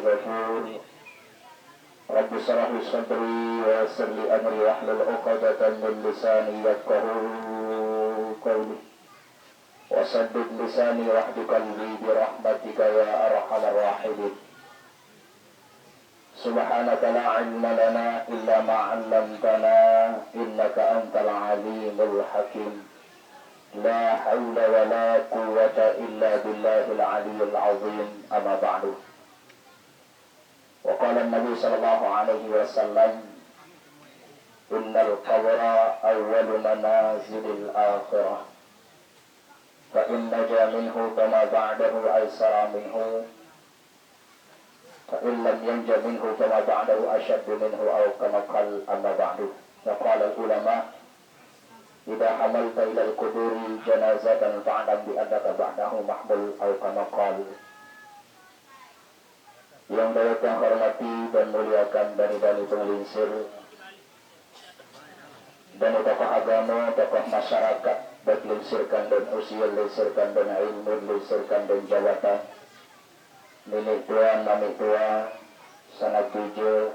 الغفور رب اشرح لي صدري ويسر لي أمري واحلل عقدة من لساني يفقهوا قولي وسدد لساني واهد قلبي برحمتك يا أرحم الراحمين. سبحانك لا علم لنا إلا ما علمتنا إنك أنت العليم الحكيم. لا حول ولا قوة إلا بالله العلي العظيم. أما بعد. وقال النبي صلى الله عليه وسلم إن القبر أول منازل الآخرة فإن نجا منه فما بعده أيسر منه فإن لم ينج منه فما بعده أشد منه أو كما قال. أما بعد. فقال العلماء إذا حملت إلى القبور جنازة فاعلم بأنك بعده محمول أو كما قال. Yang dapat yang hormati dan muliakan dari penglingsir dan tokoh agama, tokoh masyarakat, baik lingsirkan dan usia, lingsirkan dan ilmu, lingsirkan dan jabatan, nenek tua, mami tua, sanak tujuh,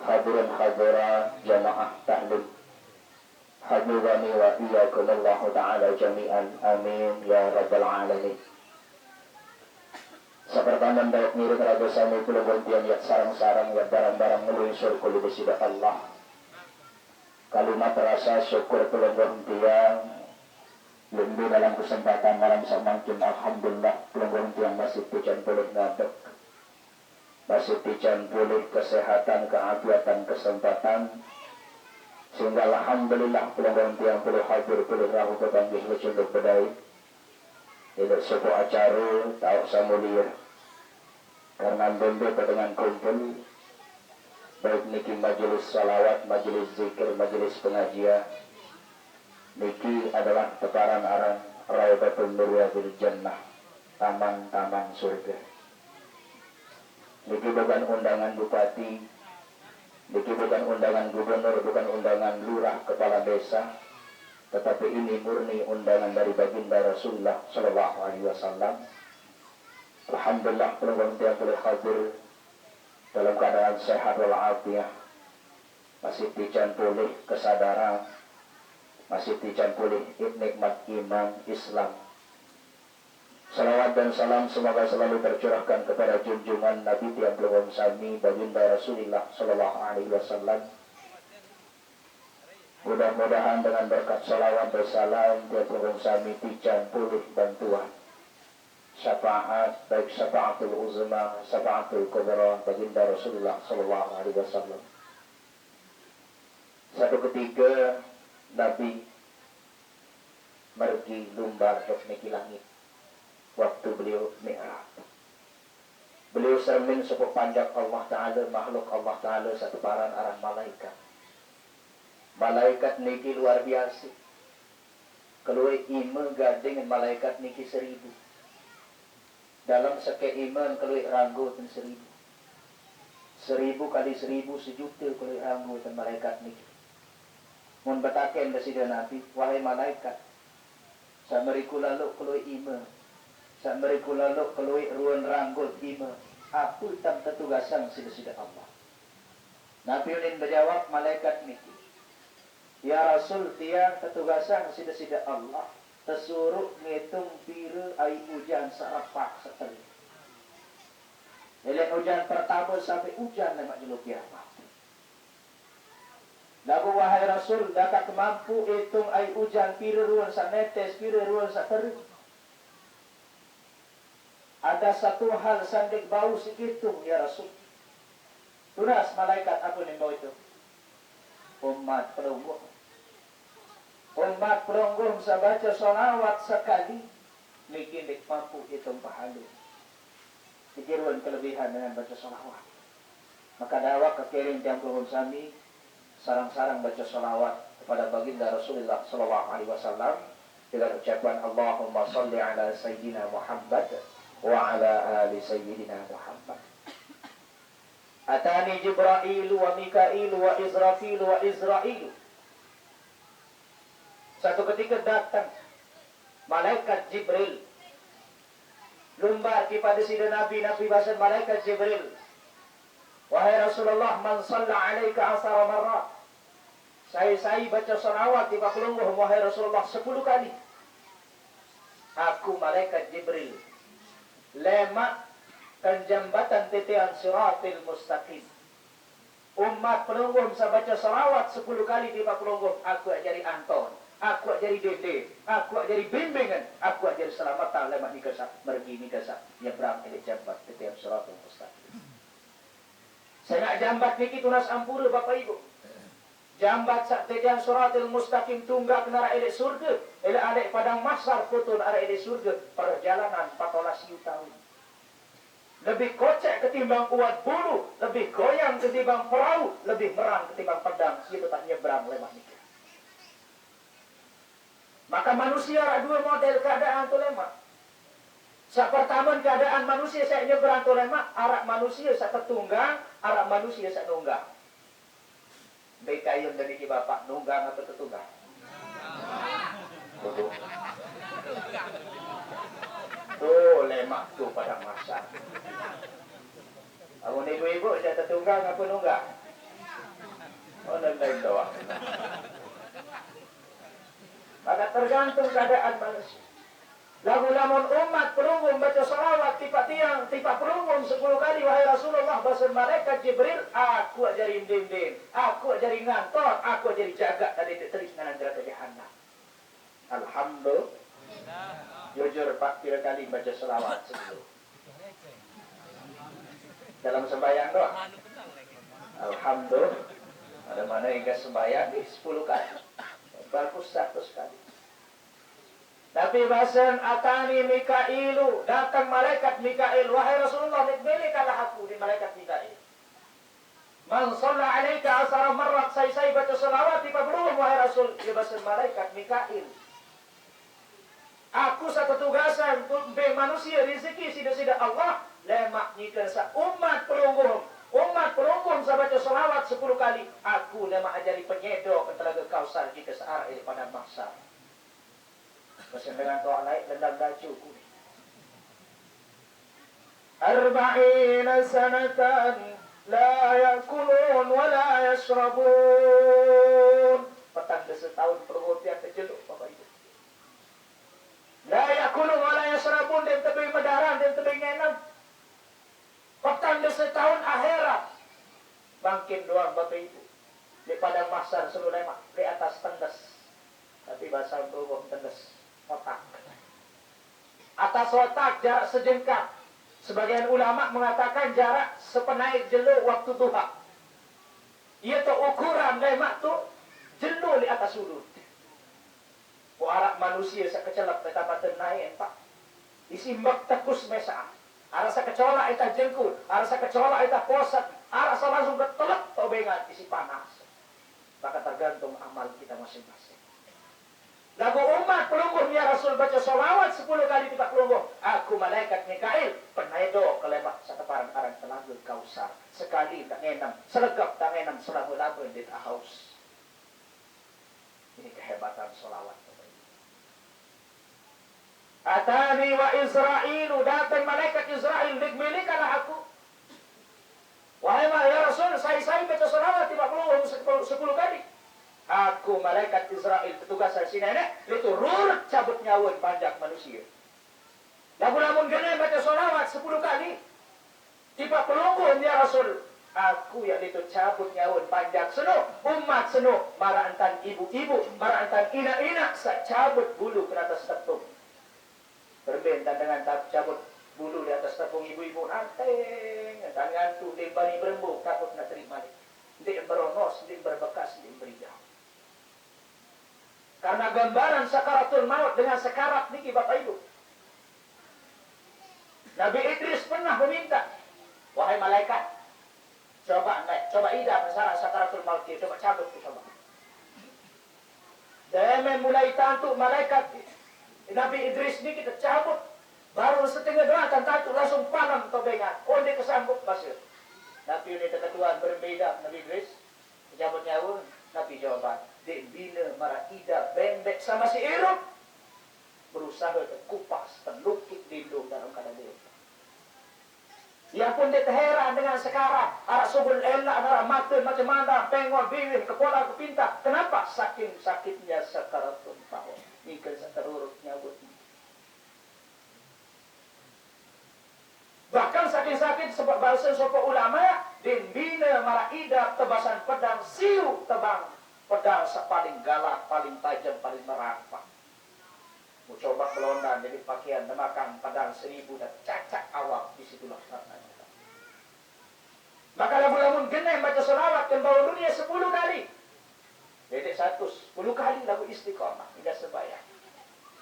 hadirin hadirat, jamaah tahlim, hadurani wa iyyakumullahu ta'ala jami'an, amin ya rabbal alamin. Sapertanan dayak mirip raga sami kula gontian yat sarang-sarang yat barang-barang melunsur kula besida Allah. Kalimat rasa syukur kula gontian lebih dalam kesempatan malam semakin alhamdulillah kula gontian masih pican boleh ngadek. Masih pican boleh kesehatan, keafiatan, kesempatan. Sehingga alhamdulillah kula gontian boleh hadir boleh rahu kebanggih lecunduk bedai. Ini sebuah acara tahu samulir karena benda dengan kumpul baik niki majelis salawat, majelis zikir, majelis pengajian. Niki adalah teparan aran Raudatul Nuriyadil Jannah, taman-taman surga. Niki bukan undangan bupati, niki bukan undangan gubernur, bukan undangan lurah, kepala desa, tetapi ini murni undangan dari baginda Rasulullah Sallallahu Alaihi Wasallam. Alhamdulillah penonton yang boleh hadir dalam keadaan sehat walafiat, masih pican pulih kesadaran, masih pican pulih nikmat iman Islam. Salawat dan salam semoga selalu tercurahkan kepada junjungan Nabi yang belum sami baginda Rasulullah Sallallahu Alaihi Wasallam. Mudah-mudahan dengan berkat salawat dan salam dia belum sami pican pulih bantuan syafaat, baik syafaatul uzma, syafaatul kubra baginda Rasulullah Sallallahu Alaihi Wasallam. Satu ketika Nabi mergi lumbar dok niki langit waktu beliau mi'raj. Beliau sermin sepuk panjang Allah Ta'ala, makhluk Allah Ta'ala satu paran arah malaikat. Malaikat niki luar biasa. Kalau iman gading malaikat niki 1000. Dalam seke iman kalau ranggo ten 1000. 1000 kali 1000 sejuta kalau ranggo ten malaikat niki. Mun betaken besida Nabi, wahai malaikat, sameriku lalu kalau iman, sameriku lalu kalau ruan ranggo iman, aku tam tetugasan sida-sida Allah. Nabi ulin berjawab malaikat niki, ya Rasul tiang ketugasan sida-sida Allah tersuruh ngitung pira air hujan sarapak sekali. Dari hujan pertama sampai hujan lemak jeluk kiamat. Lagu wahai Rasul dapat mampu hitung air hujan pira ruan sanetes pira ruan sakeri. Ada satu hal sandik bau segitu ya Rasul. Tunas malaikat apa yang bau itu? Umat pelunggung. Umat pelunggung sabaca sholawat sekali niki dik mampu hitung pahala. Dikiruan kelebihan dengan baca sholawat. Maka dakwah kekiring tiang pelunggung sami sarang-sarang baca sholawat kepada baginda Rasulullah Sallallahu Alaihi Wasallam dengan ucapan Allahumma salli ala Sayyidina Muhammad wa ala ali Sayyidina Muhammad. Atani Jibrailu wa Mikailu wa Israfilu wa Israilu. Satu ketika datang malaikat Jibril lumbar kepada sida Nabi bahasa malaikat Jibril. Wahai Rasulullah, man shalla alaika 10 marrat. Saya baca salawat di pakulungguh wahai Rasulullah 10 kali. Aku malaikat Jibril lemak kan jambatan titian siratil mustaqim. Umat pelungguh bisa baca salawat 10 kali di pakulungguh. Aku ajari Anton, aku ajari Dede, aku ajari bimbingan, aku ajari selamatan lemak nikasa, mergi nikasa, nyebrang ini jambat titian siratil mustaqim. Saya nak jambat niki tunas ampura Bapak Ibu. Jambat sak titian siratil mustaqim tunggak kenara elek surga, elek alek padang mahsyar putun arah elek surga, perjalanan 14 tahun. Lebih kocek ketimbang uat bulu, lebih goyang ketimbang perahu, lebih merang ketimbang pedang, itu tak nyebrang lemah nikah. Maka manusia ada dua model keadaan tu lemah. Sak pertama keadaan manusia saya nyebrang tu lemah, arah manusia sak tertunggang, arah manusia sak nunggang. Bekayun dari bapak nunggang atau tertunggang? Tuh lemak tuh pada masa. Amun ibu-ibu saya tertunggang apa nunggang? Oh lain doang. Maka tergantung keadaan manusia. Lamun umat pelunggung baca salawat tipa tiang, tipa pelunggung 10 kali wahai Rasulullah bahasa malaikat Jibril, aku ajari din, aku ajari ngantor, aku ajari jaga tadi terus nganan neraka jahanam. Alhamdulillah. Jujur Pak, 3 kali baca salawat sebelum dalam sembahyang doang. Alhamdulillah. Ada mana yang sembahyang di 10 kali. Bagus 100 kali. Tapi bahasan atani Mikailu, datang malaikat Mikail, wahai Rasulullah, nikmilikalah aku di malaikat Mikail. Man shalla alaika 10 marrat, saya baca salawat di pabrulum wahai Rasul, di bahasan malaikat Mikail. Aku satu tugasan untuk manusia rezeki sida-sida Allah, lemak nikah sa umat pelunggung. Umat pelunggung saya baca salawat 10 kali, aku lemak ajari penyedok telaga kausar jika searah pada masa. Pesan dengan doa naik dendam dajuku. Arba'ina sanatan la yakulun wa la yashrabun. Petanda setahun perhutian terjeluk Bapak Ibu. La yakulun wa la yashrabun, dan tebing medaran dan tebing ngenam. Petanda setahun akhirat. Bangkin doang Bapak Ibu. Di padang mahsyar seluruh lemak di atas tendes. Tapi bahasa berubah tendes. Otak. Atas otak jarak sejengkal. Sebagian ulama mengatakan jarak sepenaik jelo waktu duha. Ia tu ukuran lemak tu jelo di atas sudut. Arak manusia sekecelap betapa naik Pak. Isimbak tekus mesa. Arasa kecolak itah jengkul, arasa kecolak itah posat, arasa langsung ketelak tobengan isi panas. Maka tergantung amal kita masing-masing. Lagu umat pelungguh ya Rasul baca salawat 10 kali di pelungguh. Aku malaikat Mikail penedo kelemak sateparan arang telaga kausar. Sekali tak ngenam, selegap tak ngenam selama lagu di haus. Ini kehebatan salawat. Atani wa Isra'ilu, datang malaikat Isra'il, nikmilikalah aku. Wahai ya Rasul, saya baca salawat 10 kali. Aku malaikat Israel, petugas si nenek, itu rurut cabut nyawa panjang manusia. Lamun gene baca salawat 10 kali. Tiba pelungguh ya Rasul, aku yang itu cabut nyawa panjang seno, umat seno, marantan ibu-ibu, marantan ina-ina, cabut bulu ke atas tepung. Berbentang dengan cabut bulu di atas tepung ibu-ibu nanteng, tangan tu di bani berembuk, takut nak terima. Di beronos, di berbekas, di beridah. Karena gambaran sakaratul maut dengan sekarat niki Bapak Ibu. Nabi Idris pernah meminta, wahai malaikat, coba ida masalah sakaratul maut, coba cabut, coba. Dan mulai tantu malaikat Nabi Idris ini kita cabut, baru setengah doa tantu langsung panam tobengan, onde kesambut pasir. Nabi ini ketuaan berbeda Nabi Idris, cabut nyawa, Nabi jawaban. Dek bila marah ida bembek sama si Irup. berusaha terkupas, terlukit lindung dalam keadaan diri. Ya pun dia terheran dengan sekarang. Arah subul elak, arah mata macam mana, pengol, bibir, kepala, kepinta. Kenapa? Saking sakitnya sakaratun maut. Mungkin seterurut nyawutnya. Bahkan saking sakit sebab bahasa sopa ulama, din bina maraida tebasan pedang, siu tebang. Pedang paling galak, paling tajam, paling merampak. Mau coba kelondan jadi pakaian demakan padang 1000 dan cacak awak di situlah katanya. Maka lagu-lagu geneng baca selawat dan bawa dunia 10 kali. Dedek 110 kali lagu istiqomah tidak sebayang.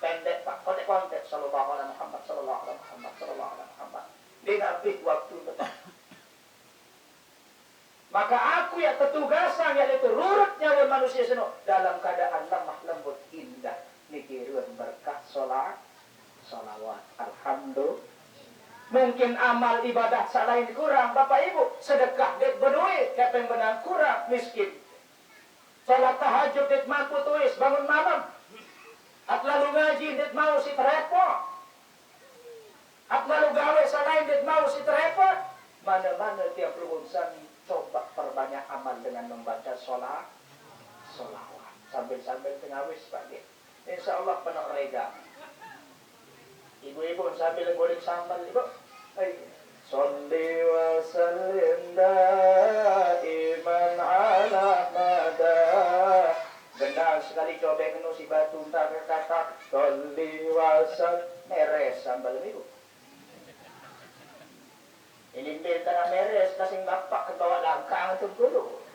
Pendek pak, kontek-kontek sallallahu alaihi Muhammad sallallahu alaihi Muhammad sallallahu alaihi Muhammad. Dia habis waktu depan. Maka aku yang ketugasan yaitu rurut nyawa manusia seno dalam keadaan lemah lembut indah. Mikirun berkah salawat. Alhamdulillah. Mungkin amal ibadah salain kurang, Bapak Ibu. Sedekah det berduit, kata yang benar kurang, miskin. Salat tahajud det mampu tuis, bangun malam. At lalu ngaji det mau si terepot. At lalu gawe salain det mau si terepot. Mana-mana tiap lulusan coba perbanyak amal dengan membaca solawat. Sambil-sambil tengawis Pak. Insya Allah penuh rega. Ibu-ibu sambil goreng sambal ibu. Sholli wa sallim daiman ala mada. Gendang sekali cobek nu si batu tak kata. Sholli wa sallim meres sambal ibu. Ini tengah meres kasing bapak kebawa langkang itu dulu.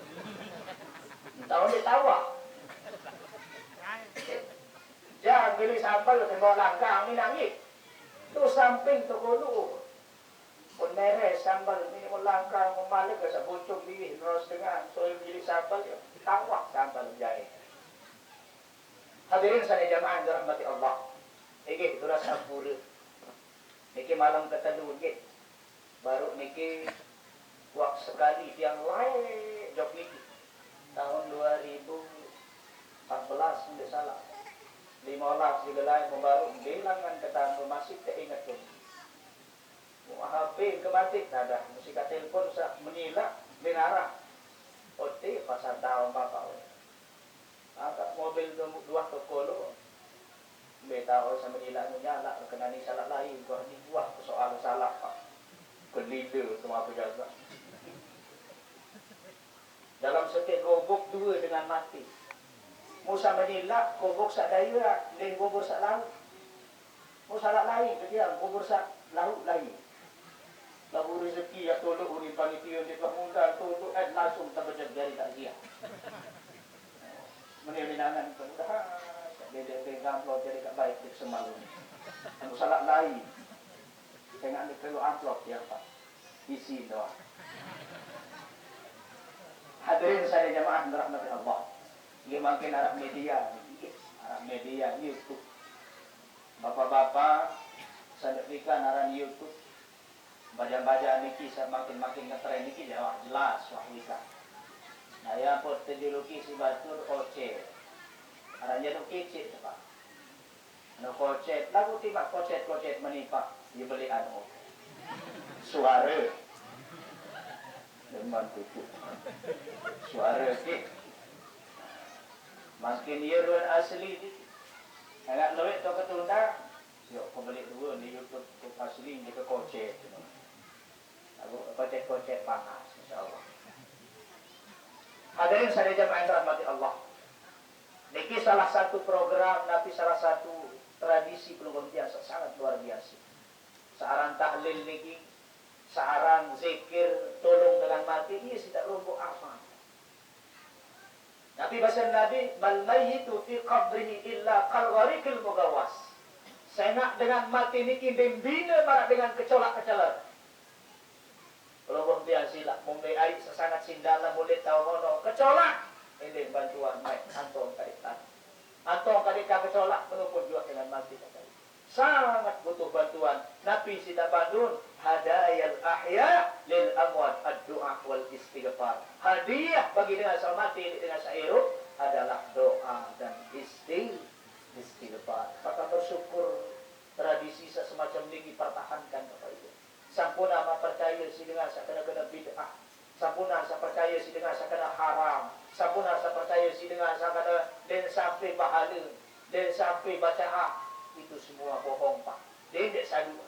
Tahu dia tawa. Jangan pilih sambal kebawa langkang ini nangis. Tu samping tu kulu. Pun meres sambal ini pun langkang memalik ke sebucung bibir terus dengan soal pilih sambal ya tawak sambal jahe. Hadirin sana jamaah dirahmati Allah. Niki itulah sampurna. Niki malam ketelu niki. Baru niki wak sekali tiang lain jok niki. Tahun 2014 tidak salah. 15 digelai membaru bilangan ketangga masih teringat pun. HP kematik ada musik telepon sak menilak mengarah. Oke pasal tahun bapak. Angkat mobil dua ke kolo. Beta sama menilak nyala kena ni salah lain kau ni buah soal salah pak. Kelida semua penjaga. Dalam setiap gobok dua dengan mati. Musa menilak kubur sak daya dan kubur sak laut. Musa lain dia kubur sak laut lain. Lalu rezeki ya tolong uri panitia di pemundal tolong langsung terbejar dari tak dia. Menilai kemudahan dia pegang amplop jadi tak baik di semalam. Musa lain. Tengah ni perlu amplop ya Pak. Isi doa. Hadirin saya jemaah dirahmati Allah. Dia makin Arab media YouTube. Bapak-bapak sedemikian aran YouTube. Baca-baca niki makin ngetren niki jelas wahwika. Nah ya pot tejuruki si batur kocet. Arannya nu kicit Pak. Nu kocet, lagu tiba kocet menipak dibeli anu. Suara. Deman tutup. Suara ki. Makin yeruan asli ni. Agak lewat tu ketunda. Yuk, kau beli dua di YouTube asli ni ke kocet. Aku kocet panas, insyaAllah. Hadirin saya jemaah rahmati Allah. Niki salah satu program, tapi salah satu tradisi pelunggung biasa sangat luar biasa. Searang tahlil niki, searang zikir, tolong dengan mati ini tidak lumpuh apa. Nabi bahasa Nabi, "Mal mayyitu fi qabrihi illa kal gharikil mugawas." Senak dengan mati niki bina marak dengan kecolak-kecolak. Kalau biasa lah, mumbai air sesangat sindala boleh tahu mono kecolak. Ini bantuan baik antong kaitan. Antong kadika kecolak menupun juga dengan mati kata. Sangat butuh bantuan. Nabi sida bandun hadayal ahya lil amwat ad-du'a wal istighfar. Hadiah bagi dengan mati dengan sairu adalah doa dan istighfar. istighfar. Maka bersyukur tradisi semacam ini pertahankan Bapak Ibu. Sampuna ma percaya si dengan sakana-kana bid'ah. Sampuna sa percaya si dengan sakana haram. Sampuna sa percaya si dengan sakana den sampai pahala, den sampai baca itu semua bohong Pak. Dendek sadu.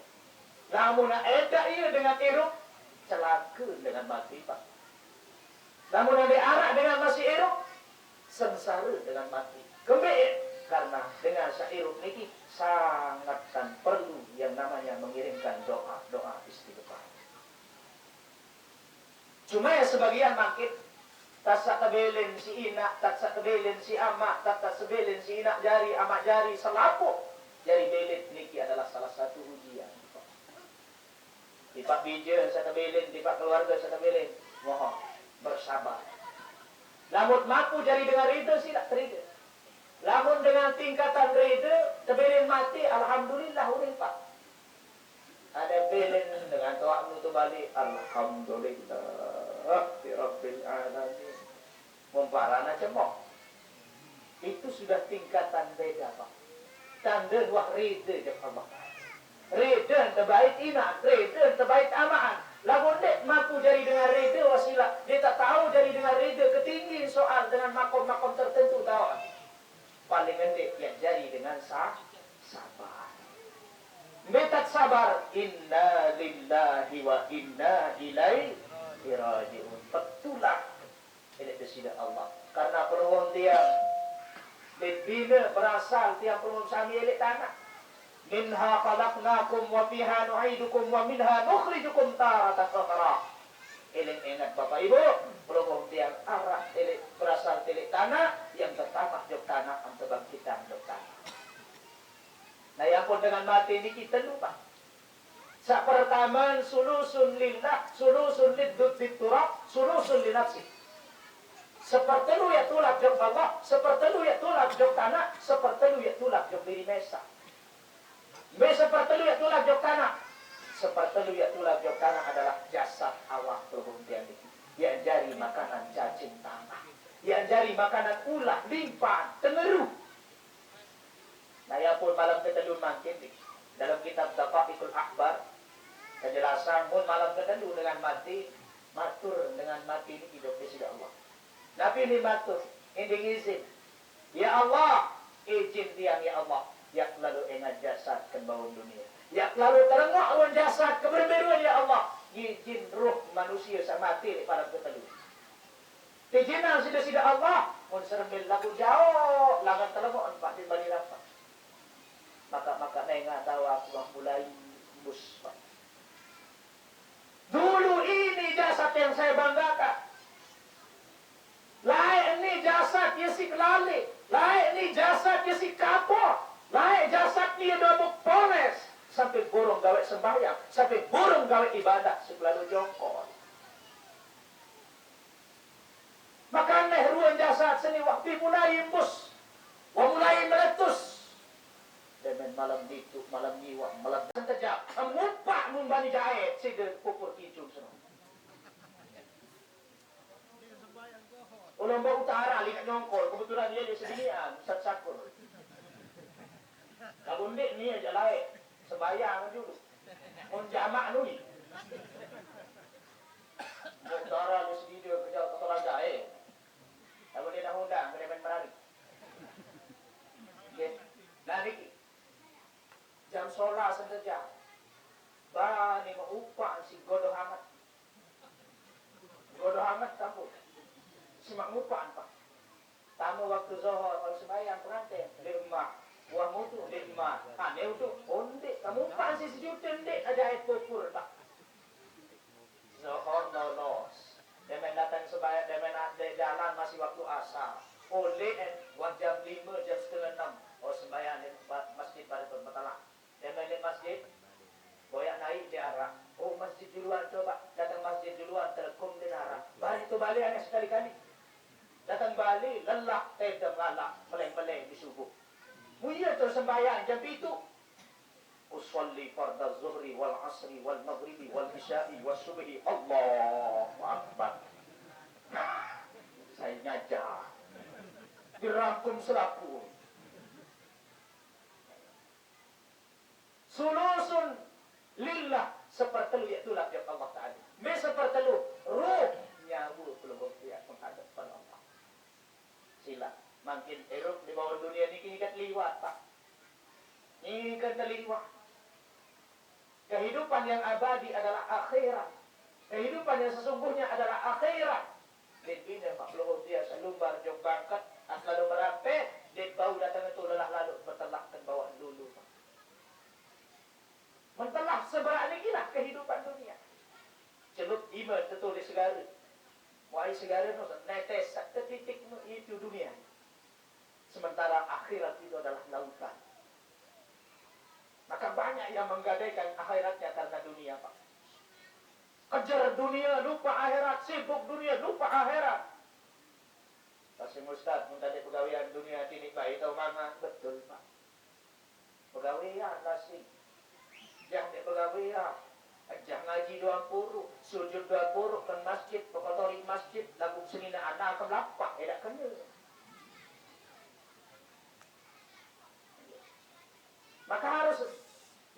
Namun ada ia dengan iruk celaka dengan mati Pak. Namun ada arak dengan masih iruk sengsara dengan mati. Kembali karena dengan syairuk ini sangat dan perlu yang namanya mengirimkan doa istighfar. Cuma ya sebagian makin tak sakabelin si ina, tak sakabelin si amak, tak sakabelin si ina jari, amak jari, selapuk. Jari belit niki adalah salah satu ujian. Tipak bija sakabelin, tipak keluarga sakabelin. Mohon bersabar. Namun mampu jari dengan rida sih tak terida. Namun dengan tingkatan rida, terbelin mati, alhamdulillah urin Pak. Ada belin dengan toakmu tu balik, alhamdulillah, Rabbil alamin. Memparana cemok. Itu sudah tingkatan beda Pak. Tanda wah rida je Allah. Rida terbaik inak, rida terbaik amaan. Lamun dek mampu jari dengan rida wasilah. Dia tak tahu jari dengan rida ketinggi soal dengan makom-makom tertentu tahu. Paling pendek yang jari dengan sabar. Metat sabar. Inna lillahi wa inna ilaihi raji'un. Betulah. Ini desida Allah. Karena peluang tiang dibina berasal tiang peluang sami elik tanah. Minha khalaqnakum wa fiha nu'idukum wa minha nukhrijukum taratan ukhra. Eling ingat Bapak Ibu, peluang tiang arah elik berasal tilik tanah yang pertama jok tanah am kebangkitan jok tanah. Nah yang pun dengan mati ini kita lupa. Sak pertama sulusun lillah, sulusun liddud turab, sulusun linafsi. Seperti lu ya tulak jok Allah, seperti lu ya tulak jok tanah, seperti lu ya tulak jok diri mesa. Seperti lu ya tulak jok tanah. Seperti lu ya tulak jok tanah adalah jasad awak perhuntian ini. Yang jari makanan cacing tanah. Yang jari makanan ulah, limpah, tengeruh. Nah ya pun malam keteluh makin dalam kitab Daqaiqul Akhbar kejelasan pun malam keteluh dengan mati matur dengan mati ini hidup di sisi Allah. Nabi ini matur, ini izin. Ya Allah, izin tiang ya Allah. Ya lalu ingat jasad ke bawah dunia. Ya lalu terengok lawan jasad keberberuan ya Allah. Izin ruh manusia sama mati pada keteluh. Izinan sida-sida Allah. Mun serbil lagu jauh. Langan terengok empat di bani rapat. Maka nengah tahu aku mulai embus. Dulu ini jasad yang saya banggakan. Lain ni jasad dia si kelali. Lain ni jasad dia si kapok. Lain jasad dia dobok poles. Sampai burung gawe sembahyang. Sampai burung gawe ibadah. Sebelalu jongkol. Maka ruang jasad seni waktu mulai imbus. Mulai meletus. Dan malam itu, malam niwa, malam terjak. Mumpak mumbani jahit. Sida pupur kicung semua. Ulamba utara lihat nyongkol, kebetulan dia di sedinian, Ustaz Sakur. Kabundek ni aja lain, sembayang dulu. Mun jamak nu ni. Utara di sini dia kerja kotoran jahe. Lalu dia dah undang, kena main merari. Okey. Nah ni jam solat senteja. Bani maupak si godoh amat. Godoh amat kampung. Simak ngupaan Pak. Tamu waktu zuhur kalau sembahyang pengantin di rumah. Buah mutu di rumah. Aneh itu onde kamu upaan si sejuta ndek ada air pupur Pak. Zuhur lolos. Dia datang sembahyang, dia jalan masih waktu asar. Oleh jam 5, jam setengah 6. Oh sembahyang di masjid pada Petala. Dia di masjid. Boyak naik di arah. Oh masjid duluan coba. Datang masjid duluan telekom di arah. Balik tu balik aneh sekali-kali. Datang Bali, lelah, tedam, ngalak, meleng-meleng di subuh. Mulia tersembahyang jam itu. Usalli farda zuhri wal asri wal maghribi wal isya'i wal subhi. Allahu Akbar. Saya ngajar. Dirangkum selaku. taliwat, Pak. Ikan taliwat. Kehidupan yang abadi adalah akhirat. Kehidupan yang sesungguhnya adalah akhirat. Dan ini Pak Luhur dia selumbar jong bangkat, as lalu merape, dan bau datang itu lelah lalu bertelakkan bawa dulu, Pak. Mentelah seberani gila kehidupan dunia. Celup iman tertulis segala. Wahai segala no, netes satu titik no, itu dunia. Sementara akhirat itu adalah lautan. Maka banyak yang menggadaikan akhiratnya karena dunia, Pak. Kejar dunia, lupa akhirat. Sibuk dunia, lupa akhirat. Kasih Ustaz, minta di pegawaian dunia ini baik atau mana? Betul, Pak. Pegawaian kasih. Jangan di pegawaian. Ajak ngaji 20, sujud 20, ke masjid, pekotori masjid, lagu senina anak ke lapak, edak kena. Maka harus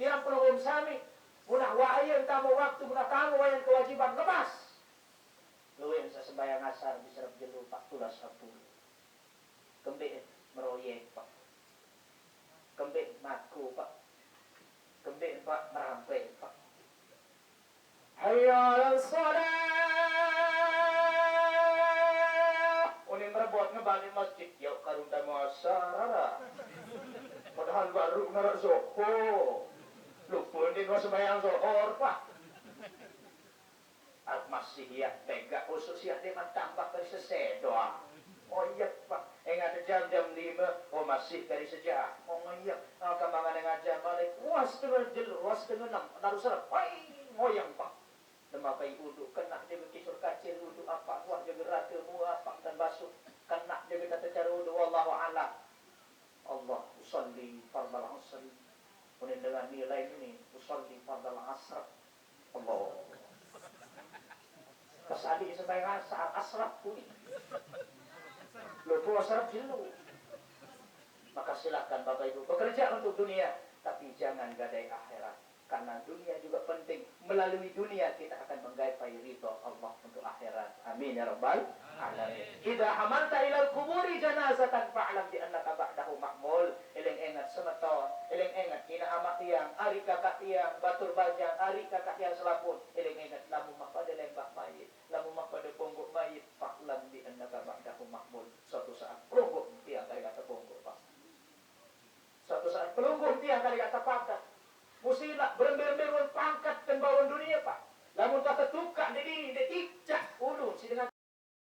tiang pelungum sami, munah wayan kamu waktu, munah kamu wayan kewajiban, lepas. Luwin sa sembayang asar, diserap jelu, Pak, tulas 10. Kembik, meroyek, Pak. Kembik, matku, Pak. Kembik, Pak, merampai, Pak. Hayya 'alas shalah. Uning merebut ngebalik masjid, yuk karunda masyarakat. Padahal baru ngarak zohor. Lupa din mo sembahyang zohor, Pak. At masih ya tega usus ya di tambah dari sesedo. Oh iya, Pak. Ingat jam-jam 5, oh masih dari sejak. Oh iya, kambangan dengan jam balik. Wah, setengah jelu, wah setengah 6. Naruh serap. Moyang, Pak. Demakai uduk, kena dia berkisur kacil uduk apa, wah dia berata mua apa, dan basuh, kena dia berkata cara uduk, wallahu a'lam. Allah, usalli fardal asr. Kemudian dengan nilai ini, usalli fardal asr. Allah. Kesadi sembahyang saat asraf pun. Lupa asraf dulu. Maka silakan Bapak Ibu bekerja untuk dunia, tapi jangan gadai akhirat. Karena dunia juga penting. Melalui dunia kita akan menggapai ridho Allah untuk akhirat. Amin ya rabbal alamin. Idza hamalta ilal kuburi janazatan fa'lam bi annaka ba'dahu mahmul. Eling ingat semeton, eling ingat kina amak tiang, ari kakak tiang, batur bajang, ari kakak tiang selapun. Eling ingat lamu mak pada lembah mayit, lamu mak pada ponggok mayit, fa'lam bi annaka ba'dahu mahmul. Suatu saat pelungguh tiang kali kata ponggok, Pak. Suatu saat pelungguh tiang kali kata pangkat. Musilah berembir-embir pangkat dan bawaan dunia.